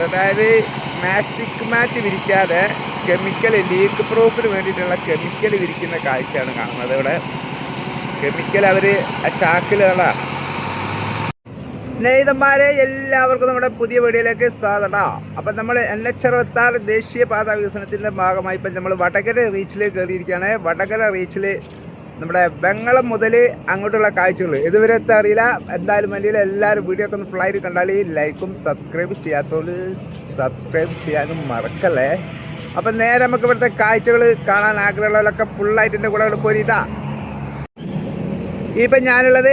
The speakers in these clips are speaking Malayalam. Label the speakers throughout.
Speaker 1: അതായത് മാസ്റ്റിക് മാറ്റ് വിരിക്കാതെ കെമിക്കൽ ലീക്ക് പ്രൂഫിന് വേണ്ടിയിട്ടുള്ള കെമിക്കൽ വിരിക്കുന്ന കാഴ്ചയാണ് കാണുന്നത്. ഇവിടെ കെമിക്കൽ അവർ ചാക്കിലുകളാണ്. സ്നേഹിതന്മാരെ, എല്ലാവർക്കും നമ്മുടെ പുതിയ വീഡിയോയിലേക്ക് സ്വാഗതം. അപ്പം നമ്മൾ NH66 ദേശീയപാത വികസനത്തിൻ്റെ ഭാഗമായി ഇപ്പം നമ്മൾ വടകര റീച്ചിലേക്ക് കയറിയിരിക്കുകയാണ്. വടകര റീച്ചിൽ നമ്മുടെ വെങ്ങളം മുതൽ അങ്ങോട്ടുള്ള കാഴ്ചകൾ ഇതുവരെ അറിയില്ല. എന്തായാലും വേണ്ടിയില്ല, എല്ലാവരും വീഡിയോ ഒക്കെ ഒന്ന് ഫുള്ളായിട്ട് കണ്ടാൽ ലൈക്കും സബ്സ്ക്രൈബ് ചെയ്യാത്തവർ സബ്സ്ക്രൈബ് ചെയ്യാനും മറക്കല്ലേ. അപ്പം നേരെ നമുക്ക് ഇവിടുത്തെ കാഴ്ചകൾ കാണാൻ ആഗ്രഹമുള്ളവരൊക്കെ ഫുള്ളായിട്ട് എൻ്റെ കൂടെ പോരിട്ടാ. ഇപ്പം ഞാനുള്ളത്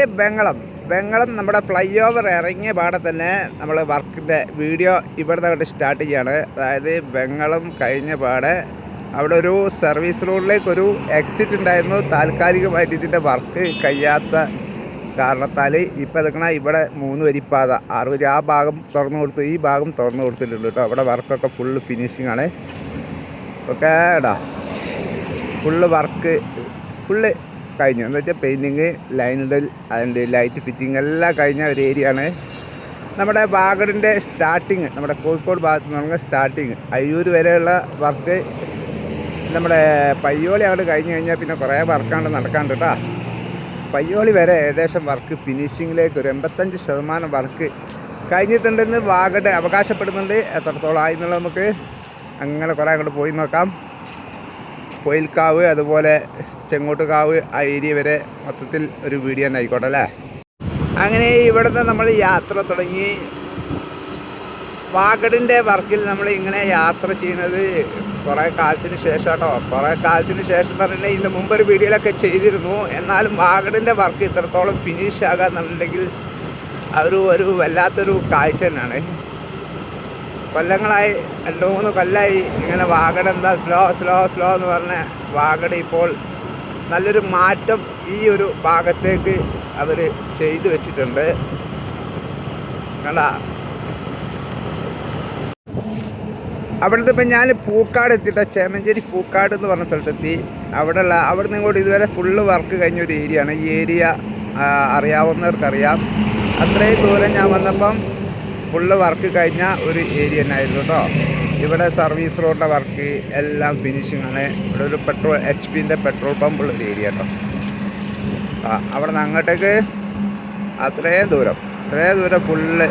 Speaker 1: വെങ്ങളം നമ്മുടെ ഫ്ലൈ ഓവർ ഇറങ്ങിയ പാടെ തന്നെ നമ്മൾ വർക്കിൻ്റെ വീഡിയോ ഇവിടുന്ന് അങ്ങോട്ട് സ്റ്റാർട്ട് ചെയ്യാണ്. അതായത് വെങ്ങളം കഴിഞ്ഞ പാടെ അവിടെ ഒരു സർവീസ് റോഡിലേക്ക് ഒരു എക്സിറ്റ് ഉണ്ടായിരുന്നു. താൽക്കാലികമായിട്ട് ഇതിൻ്റെ വർക്ക് കഴിയാത്ത കാരണത്താൽ ഇപ്പോൾ നിൽക്കണ ഇവിടെ 3 വരിപ്പാത 6 വരി ആ ഭാഗം തുറന്നു കൊടുത്തു, ഈ ഭാഗം തുറന്നു കൊടുത്തിട്ടുണ്ട് കേട്ടോ. അവിടെ വർക്കൊക്കെ ഫുള്ള് ഫിനിഷിംഗ് ആണ്. ഓക്കെ എടാ, ഫുള്ള് കഴിഞ്ഞു. എന്ന് വെച്ചാൽ പെയിൻറ്റിങ്, ലൈൻ ഇടൽ, അതിൻ്റെ ലൈറ്റ് ഫിറ്റിംഗ് എല്ലാം കഴിഞ്ഞ ഒരു ഏരിയ ആണ്. നമ്മുടെ വാഗടിൻ്റെ സ്റ്റാർട്ടിങ്, നമ്മുടെ കോഴിക്കോട് ഭാഗത്ത് നിന്ന് സ്റ്റാർട്ടിങ് അയ്യൂർ വരെയുള്ള വർക്ക് നമ്മുടെ പയ്യോളി അങ്ങോട്ട് കഴിഞ്ഞ് കഴിഞ്ഞാൽ പിന്നെ കുറേ വർക്കാണ്ട് നടക്കാണ്ട് കേട്ടോ. പയ്യോളി വരെ ഏകദേശം വർക്ക് ഫിനിഷിങ്ങിലേക്ക് ഒരു 85% വർക്ക് കഴിഞ്ഞിട്ടുണ്ടെന്ന് വാഗട് അവകാശപ്പെടുന്നുണ്ട്. എത്രത്തോളം ആയി എന്നുള്ളത് നമുക്ക് അങ്ങനെ കുറേ അങ്ങോട്ട് പോയി നോക്കാം. പൊയിൽക്കാവ്, അതുപോലെ ചെങ്ങോട്ടുകാവ്, ആ ഏരിയ വരെ മൊത്തത്തിൽ ഒരു വീഡിയോ തന്നെ ആയിക്കോട്ടെ അല്ലേ. അങ്ങനെ ഇവിടുന്ന് നമ്മൾ യാത്ര തുടങ്ങി. വാഗടിൻ്റെ വർക്കിൽ നമ്മൾ ഇങ്ങനെ യാത്ര ചെയ്യുന്നത് കുറേ കാലത്തിന് ശേഷം കേട്ടോ. കുറേ കാലത്തിന് ശേഷം എന്ന് പറഞ്ഞാൽ ഇതിന് മുമ്പൊരു വീഡിയോയിലൊക്കെ ചെയ്തിരുന്നു. എന്നാലും വാഗടിൻ്റെ വർക്ക് ഇത്രത്തോളം ഫിനിഷ് ആകാന്നുണ്ടെങ്കിൽ ഒരു വല്ലാത്തൊരു കാഴ്ച തന്നെയാണ്. കൊല്ലങ്ങളായി 2-3 കൊല്ലമായി ഇങ്ങനെ വാഗട് എന്താ സ്ലോ എന്ന് പറഞ്ഞ വാഗട് ഇപ്പോൾ നല്ലൊരു മാറ്റം ഈ ഒരു ഭാഗത്തേക്ക് അവർ ചെയ്തു വെച്ചിട്ടുണ്ട്. കണ്ടാ, അവിടുത്തെ ഇപ്പം ഞാൻ പൂക്കാട് എത്തിയിട്ടോ, ചേമഞ്ചേരി പൂക്കാട് എന്ന് പറഞ്ഞ സ്ഥലത്തെത്തി. അവിടുന്ന് ഇങ്ങോട്ട് ഇതുവരെ ഫുള്ള് വർക്ക് കഴിഞ്ഞൊരു ഏരിയ ആണ്. ഈ ഏരിയ അറിയാവുന്നവർക്കറിയാം. അത്രയും ദൂരം ഞാൻ വന്നപ്പം ഫുള്ള് വർക്ക് കഴിഞ്ഞ ഒരു ഏരിയ തന്നെ ആയിരുന്നു കേട്ടോ. ഇവിടെ സർവീസ് റോഡിൻ്റെ വർക്ക് എല്ലാം ഫിനിഷിംഗ് ആണ്. ഇവിടെ ഒരു HP-ൻ്റെ പെട്രോൾ പമ്പുള്ളൊരു ഏരിയ കേട്ടോ. അവിടെ നിന്ന് അങ്ങോട്ടേക്ക് അത്രയും ദൂരം ഫുള്ള്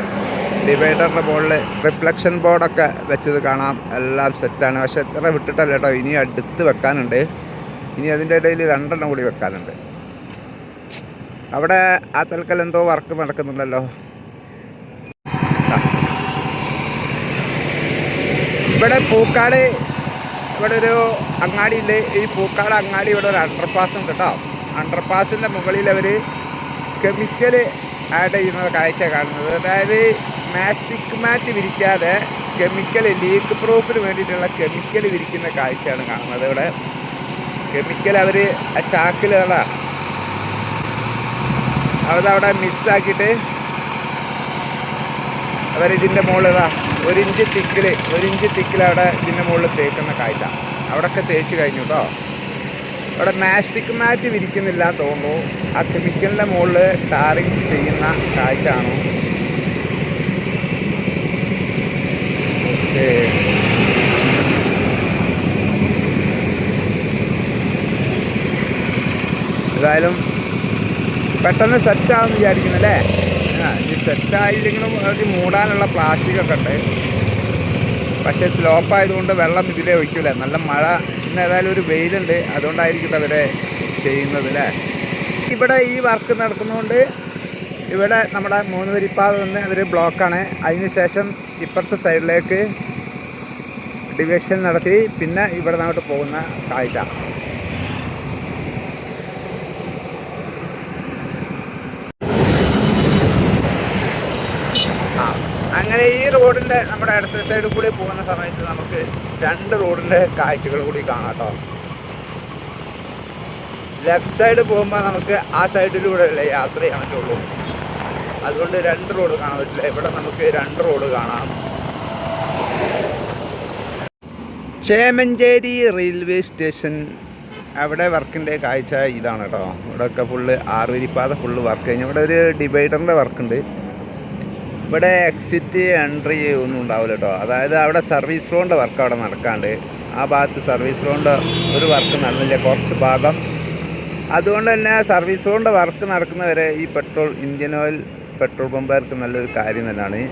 Speaker 1: ഡിവൈഡറിൻ്റെ മുകളിൽ റിഫ്ലക്ഷൻ ബോർഡൊക്കെ വെച്ചത് കാണാം. എല്ലാം സെറ്റാണ്. പക്ഷെ എത്ര വിട്ടിട്ടല്ല കേട്ടോ, ഇനി അടുത്ത് വെക്കാനുണ്ട്. ഇനി അതിൻ്റെ ഇടയിൽ 2 കൂടി വെക്കാനുണ്ട്. അവിടെ ആ തൽക്കാലം എന്തോ വർക്ക് നടക്കുന്നുണ്ടല്ലോ. ഇവിടെ പൂക്കാട് ഇവിടെ ഒരു അങ്ങാടിയുണ്ട്. ഈ പൂക്കാട് അങ്ങാടി ഇവിടെ ഒരു അണ്ടർപാസ് ഉണ്ട് കേട്ടോ. അണ്ടർപാസിൻ്റെ മുകളിൽ അവർ കെമിക്കൽ ആഡ് ചെയ്യുന്ന കാഴ്ച കാണുന്നത്. അതായത് മാസ്റ്റിക് മാറ്റ് വിരിക്കാതെ കെമിക്കൽ ലീക്ക് പ്രൂഫിന് വേണ്ടിയിട്ടുള്ള കെമിക്കൽ വിരിക്കുന്ന കാഴ്ചയാണ് കാണുന്നത്. ഇവിടെ കെമിക്കൽ അവർ ചാക്കിലുകളാണ് അതവിടെ മിക്സാക്കിയിട്ട് അവരിതിൻ്റെ മുകളിൽ 1 ഇഞ്ച് തിക്കിൽ അവിടെ ഇതിൻ്റെ മുകളിൽ തേക്കുന്ന കാഴ്ച. അവിടെയൊക്കെ തേച്ച് കഴിഞ്ഞു കേട്ടോ. അവിടെ മാസ്റ്റിക് മാറ്റ് വിരിക്കുന്നില്ല തോന്നുന്നു. ആ കെമിക്കലിൻ്റെ മുകളിൽ ടാറിങ് ചെയ്യുന്ന കാഴ്ച ആണോ. ഏതായാലും പെട്ടെന്ന് സെറ്റാവുമെന്ന് വിചാരിക്കുന്നല്ലേ. ഈ സെറ്റായില്ലെങ്കിലും അത് മൂടാനുള്ള പ്ലാസ്റ്റിക്കൊക്കെ ഉണ്ട്. പക്ഷേ സ്ലോപ്പായതുകൊണ്ട് വെള്ളം ഇതിലേ ഒഴിക്കില്ല. നല്ല മഴ ഇന്ന് ഏതായാലും ഒരു വെയിലുണ്ട്, അതുകൊണ്ടായിരിക്കും അവരെ ചെയ്യുന്നത് അല്ലേ. ഇവിടെ ഈ വർക്ക് നടക്കുന്നതുകൊണ്ട് ഇവിടെ നമ്മുടെ 3 വരിപ്പാത നിന്ന് അവർ ബ്ലോക്കാണ്. അതിനുശേഷം ഇപ്പുറത്തെ സൈഡിലേക്ക് ഡിവിഷൻ നടത്തി പിന്നെ ഇവിടെ അങ്ങോട്ട് പോകുന്ന കാഴ്ച. അങ്ങനെ ഈ റോഡിൻ്റെ നമ്മുടെ അടുത്ത സൈഡിൽ കൂടി പോകുന്ന സമയത്ത് നമുക്ക് 2 റോഡിൻ്റെ കാഴ്ചകൾ കൂടി കാണാം കേട്ടോ. ലെഫ്റ്റ് സൈഡ് പോകുമ്പോൾ നമുക്ക് ആ സൈഡിലൂടെ അല്ലേ യാത്ര ചെയ്യാൻ പറ്റുള്ളൂ. അതുകൊണ്ട് 2 റോഡ് കാണാൻ പറ്റില്ല. ഇവിടെ നമുക്ക് 2 റോഡ് കാണാം. ചേമഞ്ചേരി റെയിൽവേ സ്റ്റേഷൻ അവിടെ വർക്കിൻ്റെ കാഴ്ച ഇതാണ് കേട്ടോ. ഇവിടെയൊക്കെ ഫുള്ള് 6 വരിപ്പാത ഫുള്ള് വർക്ക് കഴിഞ്ഞു. ഇവിടെ ഒരു ഡിവൈഡറിൻ്റെ വർക്കുണ്ട്. ഇവിടെ എക്സിറ്റ് എൻട്രി ഒന്നും ഉണ്ടാവില്ല കേട്ടോ. അതായത് അവിടെ സർവീസ് റോഡിൻ്റെ വർക്ക് അവിടെ നടക്കാണ്ട്, ആ ഭാഗത്ത് സർവീസ് റോഡിൻ്റെ ഒരു വർക്ക് നടന്നില്ല കുറച്ച് ഭാഗം. അതുകൊണ്ട് തന്നെ സർവീസ് റോഡിൻ്റെ വർക്ക് നടക്കുന്നവരെ ഈ ഇന്ത്യൻ ഓയിൽ പെട്രോൾ പമ്പുകാർക്ക് നല്ലൊരു കാര്യം തന്നെയാണ്.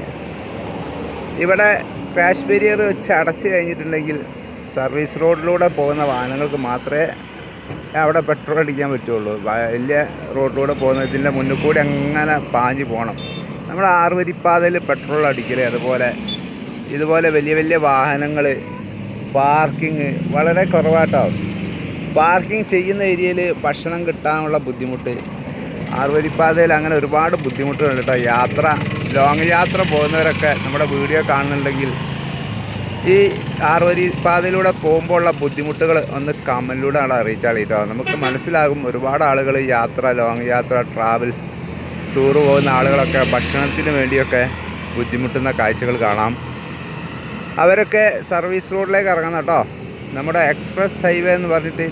Speaker 1: ഇവിടെ ക്രാഷ് ബാരിയർ വെച്ച് അടച്ചു കഴിഞ്ഞിട്ടുണ്ടെങ്കിൽ സർവീസ് റോഡിലൂടെ പോകുന്ന വാഹനങ്ങൾക്ക് മാത്രമേ അവിടെ പെട്രോൾ അടിക്കാൻ പറ്റുള്ളൂ. വലിയ റോഡിലൂടെ പോകുന്നതിൻ്റെ മുന്നിൽ കൂടി അങ്ങനെ പാഞ്ഞ് പോകണം. നമ്മൾ ആറുവരിപ്പാതയിൽ പെട്രോൾ അടിക്കൽ, ഇതുപോലെ വലിയ വലിയ വാഹനങ്ങൾ പാർക്കിങ് വളരെ കുറവാട്ടോ. പാർക്കിംഗ് ചെയ്യുന്ന ഏരിയയിൽ ഭക്ഷണം കിട്ടാനുള്ള ബുദ്ധിമുട്ട്, ആറുവരിപ്പാതയിൽ അങ്ങനെ ഒരുപാട് ബുദ്ധിമുട്ടുകളുണ്ട് കേട്ടോ. ലോങ് യാത്ര പോകുന്നവരൊക്കെ നമ്മുടെ വീഡിയോ കാണുന്നുണ്ടെങ്കിൽ ഈ ആറുവരിപ്പാതയിലൂടെ പോകുമ്പോൾ ഉള്ള ബുദ്ധിമുട്ടുകൾ ഒന്ന് കമൻറ്റിലൂടെ അവിടെ അറിയിച്ചാൽ കേട്ടോ. നമുക്ക് മനസ്സിലാകും. ഒരുപാട് ആളുകൾ ലോങ് യാത്ര, ടൂറ് പോകുന്ന ആളുകളൊക്കെ ഭക്ഷണത്തിന് വേണ്ടിയൊക്കെ ബുദ്ധിമുട്ടുന്ന കാഴ്ചകൾ കാണാം. അവരൊക്കെ സർവീസ് റോഡിലേക്ക് ഇറങ്ങണം കേട്ടോ. നമ്മുടെ എക്സ്പ്രസ് ഹൈവേ എന്ന് പറഞ്ഞിട്ട്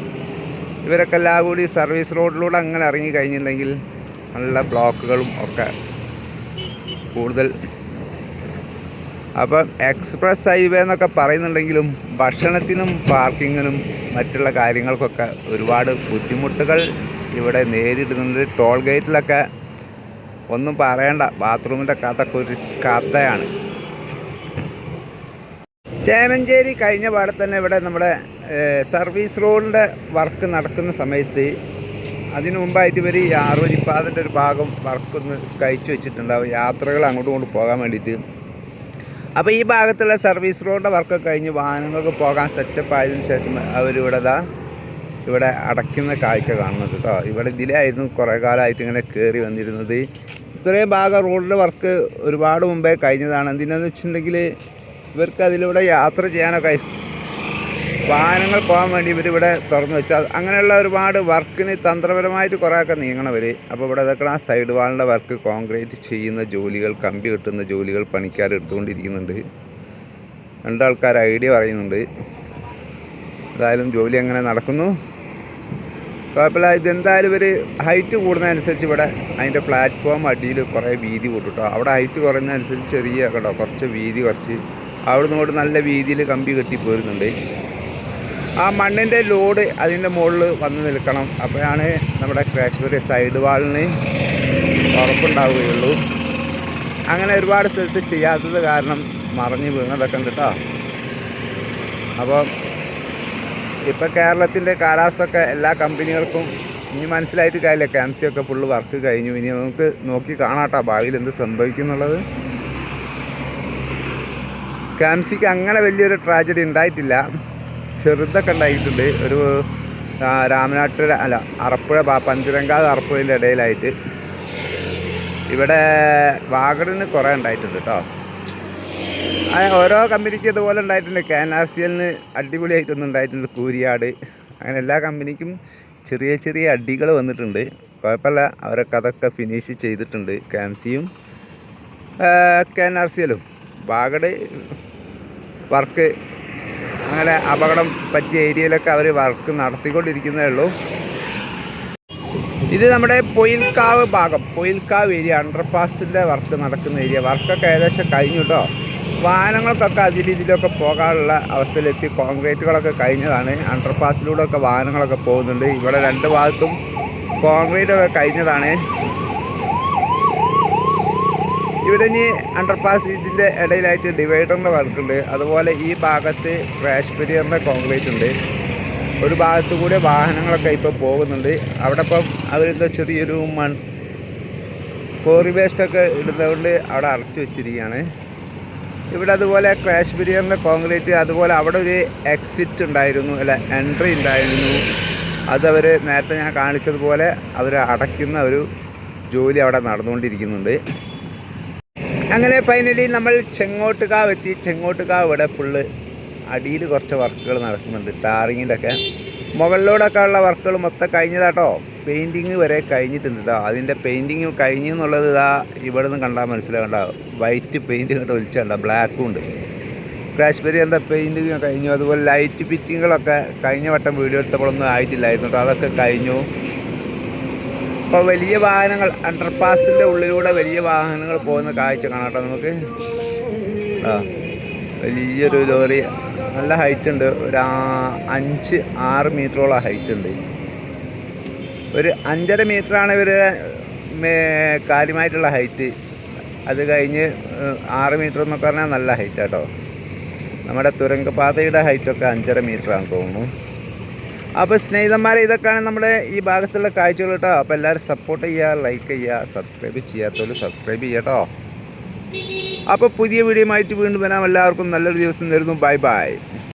Speaker 1: ഇവരൊക്കെ എല്ലാം കൂടി സർവീസ് റോഡിലൂടെ അങ്ങനെ ഇറങ്ങി കഴിഞ്ഞിട്ടുണ്ടെങ്കിൽ നല്ല ബ്ലോക്കുകളും ഒക്കെ കൂടുതൽ. അപ്പം എക്സ്പ്രസ് ഹൈവേ എന്നൊക്കെ പറയുന്നുണ്ടെങ്കിലും ഭക്ഷണത്തിനും പാർക്കിങ്ങിനും മറ്റുള്ള കാര്യങ്ങൾക്കൊക്കെ ഒരുപാട് ബുദ്ധിമുട്ടുകൾ ഇവിടെ നേരിടുന്നുണ്ട്. ടോൾ ഗേറ്റിലൊക്കെ ഒന്നും പറയണ്ട, ബാത്റൂമിൻ്റെ കഥയൊക്കെ ഒരു കഥയാണ്. ചേമഞ്ചേരി കഴിഞ്ഞ പാടെ തന്നെ ഇവിടെ നമ്മുടെ സർവീസ് റോഡിൻ്റെ വർക്ക് നടക്കുന്ന സമയത്ത് അതിനു മുമ്പായിട്ട് ഇവർ ഈ ആറുവരിപ്പാതൻ്റെ ഒരു ഭാഗം വർക്കൊന്ന് കഴിച്ചു വെച്ചിട്ടുണ്ടാവും, യാത്രകൾ അങ്ങോട്ടും ഇങ്ങോട്ടും പോകാൻ വേണ്ടിയിട്ട്. അപ്പോൾ ഈ ഭാഗത്തുള്ള സർവീസ് റോഡിൻ്റെ വർക്ക് കഴിഞ്ഞ് വാഹനങ്ങൾക്ക് പോകാൻ സെറ്റപ്പ് ആയതിനു ശേഷം ഇവിടെ അടയ്ക്കുന്ന കാഴ്ച കാണുന്നത് കേട്ടോ. ഇവിടെ ഇതിലായിരുന്നു കുറേ കാലമായിട്ട് ഇങ്ങനെ കയറി വന്നിരുന്നത്. ഇത്രയും ഭാഗം റോഡിൻ്റെ വർക്ക് ഒരുപാട് മുമ്പേ കഴിഞ്ഞതാണ്. എന്തിനാന്ന് വെച്ചിട്ടുണ്ടെങ്കിൽ ഇവർക്ക് അതിലൂടെ യാത്ര ചെയ്യാനൊക്കെ വാഹനങ്ങൾ പോകാൻ വേണ്ടി ഇവരിവിടെ തുറന്നു വെച്ചാൽ അങ്ങനെയുള്ള ഒരുപാട് വർക്കിന് തന്ത്രപരമായിട്ട് കുറേയൊക്കെ നീങ്ങണവർ. അപ്പോൾ ഇവിടെ ഇതൊക്കെ ആ സൈഡ് വാളിൻ്റെ വർക്ക്, കോൺക്രീറ്റ് ചെയ്യുന്ന ജോലികൾ, കമ്പി കെട്ടുന്ന ജോലികൾ പണിക്കാർ എടുത്തുകൊണ്ടിരിക്കുന്നുണ്ട്. രണ്ടാൾക്കാർ ഐഡിയ പറയുന്നുണ്ട്. എന്തായാലും ജോലി അങ്ങനെ നടക്കുന്നു, കുഴപ്പമില്ല. ഇതെന്തായാലും ഇവർ ഹൈറ്റ് കൂടുന്നതനുസരിച്ച് ഇവിടെ അതിൻ്റെ പ്ലാറ്റ്ഫോം അടിയിൽ കുറേ വീതി കൂട്ടും കേട്ടോ. അവിടെ ഹൈറ്റ് കുറയുന്നതനുസരിച്ച് ചെറിയ കേട്ടോ കുറച്ച് വീതി കുറച്ച് അവിടെ നിന്നോട്ട് നല്ല വീതിയിൽ കമ്പി കെട്ടി പോരുന്നുണ്ട്. ആ മണ്ണിൻ്റെ ലോഡ് അതിൻ്റെ മുകളിൽ വന്ന് നിൽക്കണം. അപ്പോഴാണ് നമ്മുടെ ക്രാഷ് ബാരിയർ സൈഡ് വാളിന് ഉറപ്പുണ്ടാവുകയുള്ളൂ. അങ്ങനെ ഒരുപാട് സ്ഥലത്ത് ചെയ്യാത്തത് കാരണം മറിഞ്ഞ് വീണതൊക്കെ ഉണ്ട് കേട്ടോ. അപ്പോൾ ഇപ്പോൾ കേരളത്തിൻ്റെ കാലാവസ്ഥയൊക്കെ എല്ലാ കമ്പനികൾക്കും ഇനി മനസ്സിലായിട്ട് കാര്യമില്ല. KAMC ഒക്കെ ഫുള്ള് വർക്ക് കഴിഞ്ഞു. ഇനി നമുക്ക് നോക്കി കാണാട്ടോ ഭാവിയിൽ എന്ത് സംഭവിക്കുന്നുള്ളത്. KAMCക്ക് അങ്ങനെ വലിയൊരു ട്രാജഡി ഉണ്ടായിട്ടില്ല, ചെറുതൊക്കെ ഉണ്ടായിട്ടുണ്ട്. ഒരു അറപ്പുഴ പഞ്ചരങ്കാവ് അറപ്പുഴയിൻ്റെ ഇടയിലായിട്ട് ഇവിടെ വാഗടിന് കുറേ ഉണ്ടായിട്ടുണ്ട് കേട്ടോ. ഓരോ കമ്പനിക്കും ഇതുപോലെ ഉണ്ടായിട്ടുണ്ട്. KNRCLന് അടിപൊളിയായിട്ടൊന്നും ഉണ്ടായിട്ടുണ്ട്. കൂരിയാട് അങ്ങനെ എല്ലാ കമ്പനിക്കും ചെറിയ ചെറിയ അടികൾ വന്നിട്ടുണ്ട്. കുഴപ്പമില്ല, അവരൊക്കെ അതൊക്കെ ഫിനിഷ് ചെയ്തിട്ടുണ്ട്. KAMCയും KNRCLും വാഗട് വർക്ക് അങ്ങനെ അപകടം പറ്റിയ ഏരിയയിലൊക്കെ അവർ വർക്ക് നടത്തിക്കൊണ്ടിരിക്കുന്നതേ ഉള്ളൂ. ഇത് നമ്മുടെ പൊയിൽക്കാവ് ഭാഗം, പൊയിൽക്കാവ് ഏരിയ അണ്ടർപാസിൻ്റെ വർക്ക് നടക്കുന്ന ഏരിയ. വർക്കൊക്കെ ഏകദേശം കഴിഞ്ഞു കേട്ടോ. വാഹനങ്ങൾക്കൊക്കെ അതിൽ ഇതിലൊക്കെ പോകാനുള്ള അവസ്ഥയിലെത്തി. കോൺക്രീറ്റുകളൊക്കെ കഴിഞ്ഞതാണ്. അണ്ടർപാസിലൂടെ ഒക്കെ വാഹനങ്ങളൊക്കെ പോകുന്നുണ്ട്. ഇവിടെ രണ്ട് ഭാഗത്തും കോൺക്രീറ്റൊക്കെ കഴിഞ്ഞതാണ്. ഇവിടെ ഇനി അണ്ടർപാസ് ഇതിൻ്റെ ഇടയിലായിട്ട് ഡിവൈഡറിൻ്റെ വർക്കുണ്ട്. അതുപോലെ ഈ ഭാഗത്ത് ക്രാഷ് ബാരിയറിൻ്റെ കോൺക്രീറ്റ് ഉണ്ട്. ഒരു ഭാഗത്തു കൂടെ വാഹനങ്ങളൊക്കെ ഇപ്പോൾ പോകുന്നുണ്ട്. അവിടെ ഇപ്പം അവരെന്തോ ചെറിയൊരു കോറി വേസ്റ്റൊക്കെ ഇടുന്നതുകൊണ്ട് അവിടെ അടച്ചു വെച്ചിരിക്കുകയാണ്. ഇവിടെ അതുപോലെ ക്രാഷ് ബാരിയറിൻ്റെ കോൺക്രീറ്റ്, അതുപോലെ അവിടെ ഒരു എക്സിറ്റ് ഉണ്ടായിരുന്നു, എൻട്രി ഉണ്ടായിരുന്നു. അതവർ നേരത്തെ ഞാൻ കാണിച്ചതുപോലെ അവർ അടയ്ക്കുന്ന ഒരു ജോലി അവിടെ നടന്നുകൊണ്ടിരിക്കുന്നുണ്ട്. അങ്ങനെ ഫൈനലി നമ്മൾ ചെങ്ങോട്ടുകാവ് എത്തി. ചെങ്ങോട്ടുകാവ് ഇവിടെ ഫുള്ള് അടിയിൽ കുറച്ച് വർക്കുകൾ നടക്കുന്നുണ്ട്. ടാറിങ്ങിൻ്റെ ഒക്കെ മുകളിലൂടെയൊക്കെ ഉള്ള വർക്കുകൾ മൊത്തം കഴിഞ്ഞതാട്ടോ. പെയിൻറ്റിങ് വരെ കഴിഞ്ഞിട്ടുണ്ട് കേട്ടോ. അതിൻ്റെ പെയിൻറ്റിങ് കഴിഞ്ഞു എന്നുള്ളത് ഇവിടെ നിന്ന് കണ്ടാൽ മനസ്സിലാകണ്ട. വൈറ്റ് പെയിൻറ്റ് ഇങ്ങോട്ട് ഒലിച്ചുണ്ട, ബ്ലാക്കും ഉണ്ട്. ക്രാഷ് ബാരിയറിൻ്റെ പെയിൻറ്റിങ് കഴിഞ്ഞു. അതുപോലെ ലൈറ്റ് ഫിറ്റിങ്ങുകളൊക്കെ കഴിഞ്ഞ വട്ടം വീഡിയോ എടുത്തപ്പോഴൊന്നും ആയിട്ടില്ലായിരുന്നു കേട്ടോ. അതൊക്കെ കഴിഞ്ഞു. അപ്പോൾ വലിയ വാഹനങ്ങൾ അണ്ടർപാസിൻ്റെ ഉള്ളിലൂടെ വലിയ വാഹനങ്ങൾ പോകുന്ന കാഴ്ച കാണാട്ടോ നമുക്ക്. വലിയൊരു ലോറി, നല്ല ഹൈറ്റ് ഉണ്ട്, ഒരു 5-6 മീറ്ററോളം ഹൈറ്റ് ഉണ്ട്. ഒരു 5.5 മീറ്ററാണ് ഇവർ കാര്യമായിട്ടുള്ള ഹൈറ്റ്. അത് കഴിഞ്ഞ് 6 മീറ്റർ എന്നൊക്കെ പറഞ്ഞാൽ നല്ല ഹൈറ്റ് കേട്ടോ. നമ്മുടെ തുരങ്കപാതയുടെ ഹൈറ്റൊക്കെ 5.5 മീറ്ററാണെന്ന് തോന്നുന്നു. അപ്പോൾ സ്നേഹിതന്മാരെ, ഇതൊക്കെയാണ് നമ്മുടെ ഈ ഭാഗത്തുള്ള കാഴ്ചകൾ കേട്ടോ. അപ്പോൾ എല്ലാവരും സപ്പോർട്ട് ചെയ്യുക, ലൈക്ക് ചെയ്യുക, സബ്സ്ക്രൈബ് ചെയ്യാത്തവർ സബ്സ്ക്രൈബ് ചെയ്യുക കേട്ടോ. അപ്പോൾ പുതിയ വീഡിയോ ആയിട്ട് വീണ്ടും വരാം. എല്ലാവർക്കും നല്ലൊരു ദിവസം തരുന്നു. Bye bye.